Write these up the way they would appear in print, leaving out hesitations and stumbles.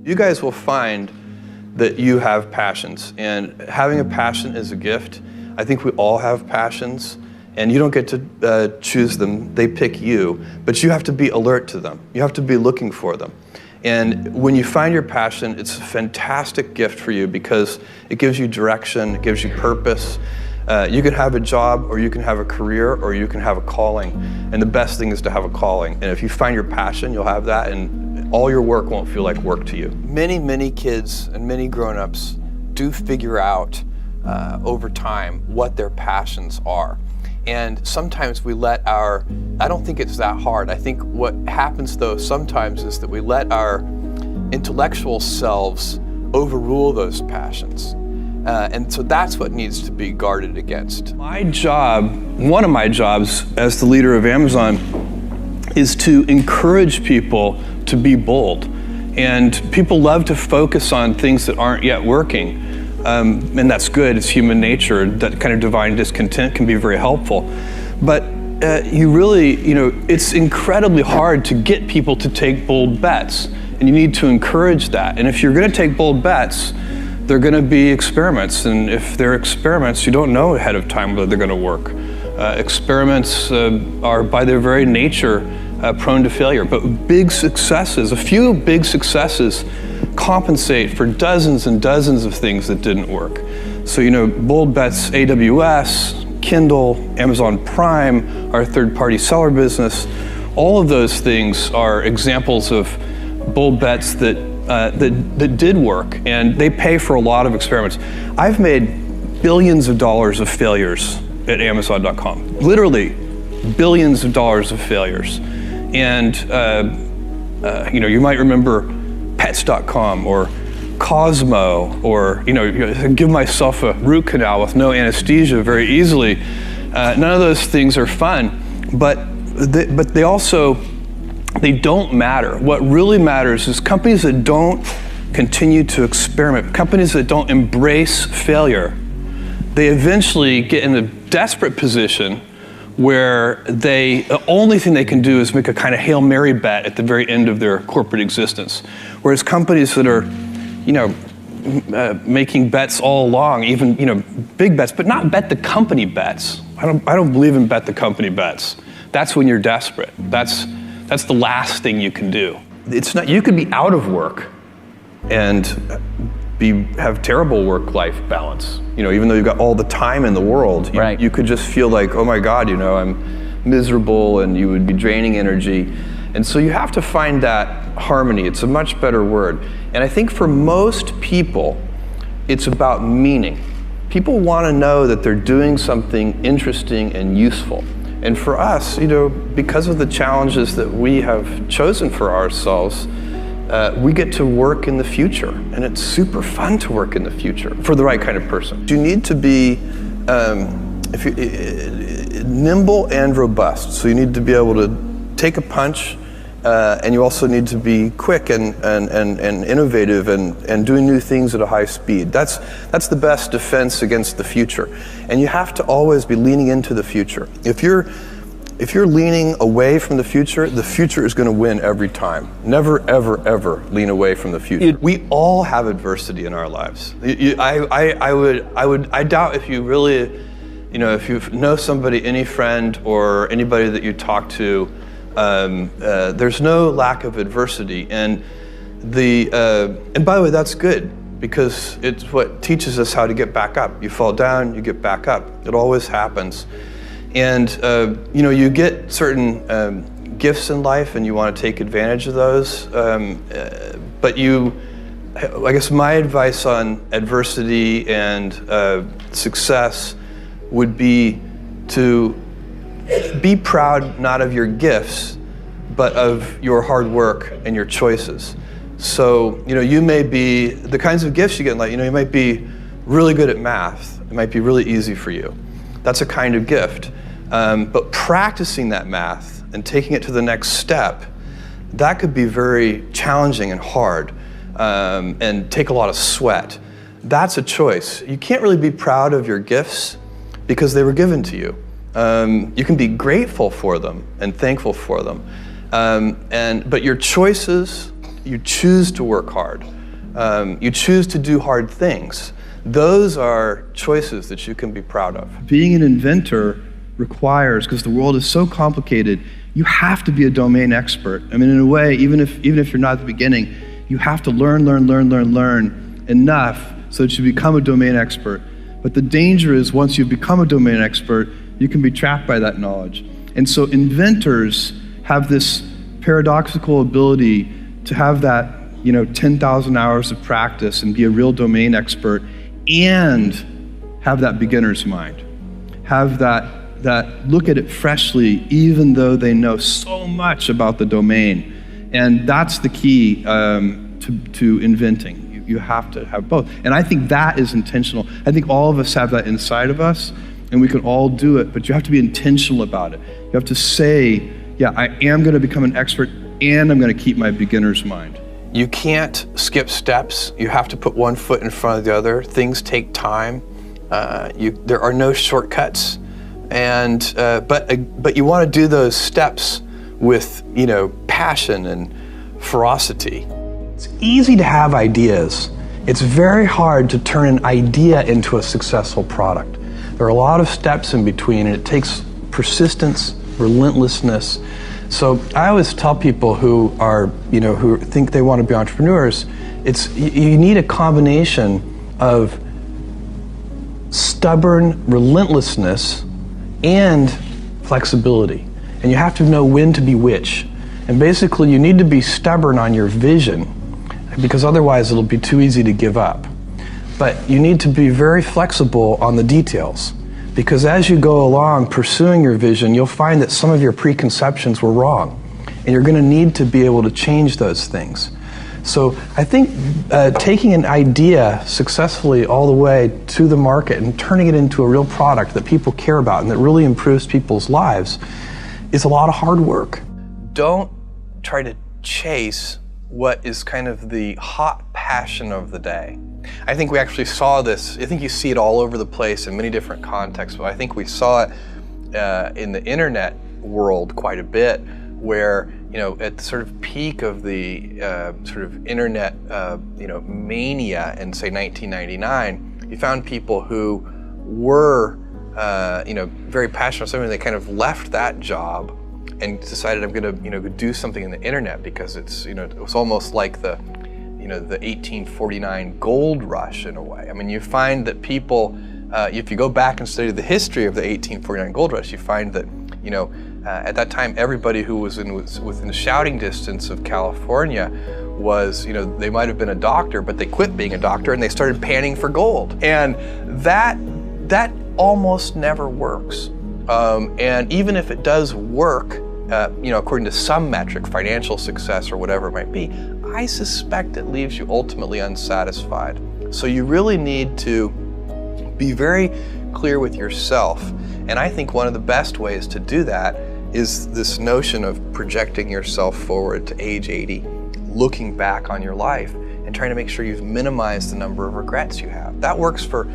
You guys will find that you have passions, and having a passion is a gift. I think we all have passions, and you don't get to choose them, they pick you, but you have to be alert to them. You have to be looking for them. And when you find your passion, it's a fantastic gift for you because it gives you direction, it gives you purpose. You can have a job, or you can have a career, or you can have a calling. And the best thing is to have a calling. And if you find your passion, you'll have that, and all your work won't feel like work to you. Many kids and many grown-ups do figure out over time what their passions are. And sometimes we let I don't think it's that hard. I think what happens though sometimes is that we let our intellectual selves overrule those passions. And so that's what needs to be guarded against. My job, one of my jobs as the leader of Amazon, is to encourage people to be bold. And people love to focus on things that aren't yet working. And that's good, it's human nature. That kind of divine discontent can be very helpful. But it's incredibly hard to get people to take bold bets. And you need to encourage that. And if you're gonna take bold bets, they're going to be experiments, and if they're experiments, you don't know ahead of time whether they're going to work. Experiments are by their very nature prone to failure, but a few big successes compensate for dozens and dozens of things that didn't work. So bold bets, AWS, Kindle, Amazon Prime, our third-party seller business, all of those things are examples of bold bets that did work, and they pay for a lot of experiments. I've made billions of dollars of failures at Amazon.com, literally billions of dollars of failures. And you might remember Pets.com or Cosmo, or give myself a root canal with no anesthesia very easily. None of those things are fun, but they don't matter. What really matters is companies that don't continue to experiment, companies that don't embrace failure, they eventually get in a desperate position where the only thing they can do is make a kind of Hail Mary bet at the very end of their corporate existence. Whereas companies that are, making bets all along, even, big bets, but not bet the company bets. I don't believe in bet the company bets. That's when you're desperate. That's the last thing you can do. It's not. You could be out of work and have terrible work-life balance. Even though you've got all the time in the world, right. You could just feel like, oh my God, I'm miserable, and you would be draining energy. And so you have to find that harmony. It's a much better word. And I think for most people, it's about meaning. People want to know that they're doing something interesting and useful. And for us, because of the challenges that we have chosen for ourselves, we get to work in the future, and it's super fun to work in the future for the right kind of person. You need to be nimble and robust. So you need to be able to take a punch, and you also need to be quick and innovative and doing new things at a high speed. That's the best defense against the future. And you have to always be leaning into the future. If you're leaning away from the future is going to win every time. Never, ever, ever lean away from the future. We all have adversity in our lives. I doubt if you really, if you know somebody, any friend or anybody that you talk to, there's no lack of adversity, and by the way, that's good, because it's what teaches us how to get back up. You fall down, you get back up. It always happens. And you get certain gifts in life, and you want to take advantage of those. But I guess my advice on adversity and success would be to be proud not of your gifts, but of your hard work and your choices. So, you may be, the kinds of gifts you get in life, you might be really good at math. It might be really easy for you. That's a kind of gift. But practicing that math and taking it to the next step, that could be very challenging and hard, and take a lot of sweat. That's a choice. You can't really be proud of your gifts because they were given to you. You can be grateful for them and thankful for them. But your choices you choose to work hard. You choose to do hard things. Those are choices that you can be proud of. Being an inventor requires, because the world is so complicated, you have to be a domain expert. I mean, in a way, even if you're not at the beginning, you have to learn enough so that you become a domain expert. But the danger is once you become a domain expert, you can be trapped by that knowledge. And so inventors have this paradoxical ability to have that 10,000 hours of practice and be a real domain expert and have that beginner's mind. Have that look at it freshly, even though they know so much about the domain. And that's the key to inventing. You have to have both. And I think that is intentional. I think all of us have that inside of us, and we can all do it, but you have to be intentional about it. You have to say, yeah, I am going to become an expert, and I'm going to keep my beginner's mind. You can't skip steps. You have to put one foot in front of the other. Things take time. There are no shortcuts. And but you want to do those steps with passion and ferocity. It's easy to have ideas. It's very hard to turn an idea into a successful product. There are a lot of steps in between, and it takes persistence, relentlessness. So I always tell people who think they want to be entrepreneurs, you need a combination of stubborn relentlessness and flexibility. And you have to know when to be which. And basically you need to be stubborn on your vision, because otherwise it'll be too easy to give up. But you need to be very flexible on the details, because as you go along pursuing your vision, you'll find that some of your preconceptions were wrong, and you're going to need to be able to change those things. So I think taking an idea successfully all the way to the market and turning it into a real product that people care about and that really improves people's lives is a lot of hard work. Don't try to chase what is kind of the hot passion of the day. I think we actually saw this. I think you see it all over the place in many different contexts, but I think we saw it in the internet world quite a bit, where at the sort of peak of the sort of internet mania in say 1999, you found people who were very passionate about something. They kind of left that job and decided, I'm going to do something in the internet, because it's it was almost like the the 1849 gold rush in a way. I mean, you find that people, if you go back and study the history of the 1849 gold rush, you find that at that time everybody who was within shouting distance of California was they might have been a doctor, but they quit being a doctor and they started panning for gold, and that almost never works. And even if it does work, according to some metric, financial success or whatever it might be, I suspect it leaves you ultimately unsatisfied. So you really need to be very clear with yourself. And I think one of the best ways to do that is this notion of projecting yourself forward to age 80, looking back on your life and trying to make sure you've minimized the number of regrets you have. That works for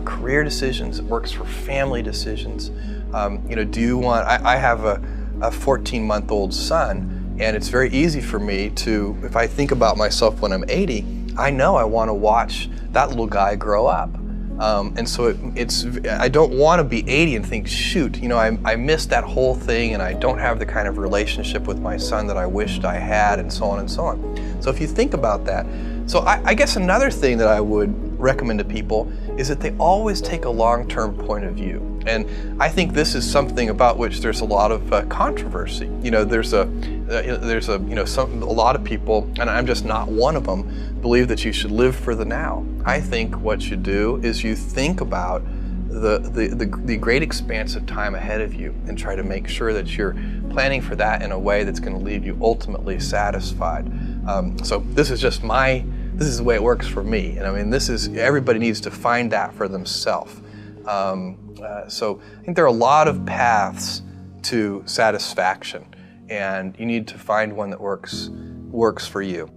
career decisions. It works for family decisions. Do you want? I have a 14-month-old son, and it's very easy for me to, if I think about myself when I'm 80, I know I want to watch that little guy grow up. And so I don't want to be 80 and think, shoot, I missed that whole thing, and I don't have the kind of relationship with my son that I wished I had, and so on and so on. So if you think about that, so I guess another thing that I would recommend to people is that they always take a long-term point of view. And I think this is something about which there's a lot of controversy. There's a lot of people, and I'm just not one of them, believe that you should live for the now. I think what you do is you think about the great expanse of time ahead of you and try to make sure that you're planning for that in a way that's going to leave you ultimately satisfied. So this is the way it works for me. And I mean, everybody needs to find that for themselves. So I think there are a lot of paths to satisfaction, and you need to find one that works for you.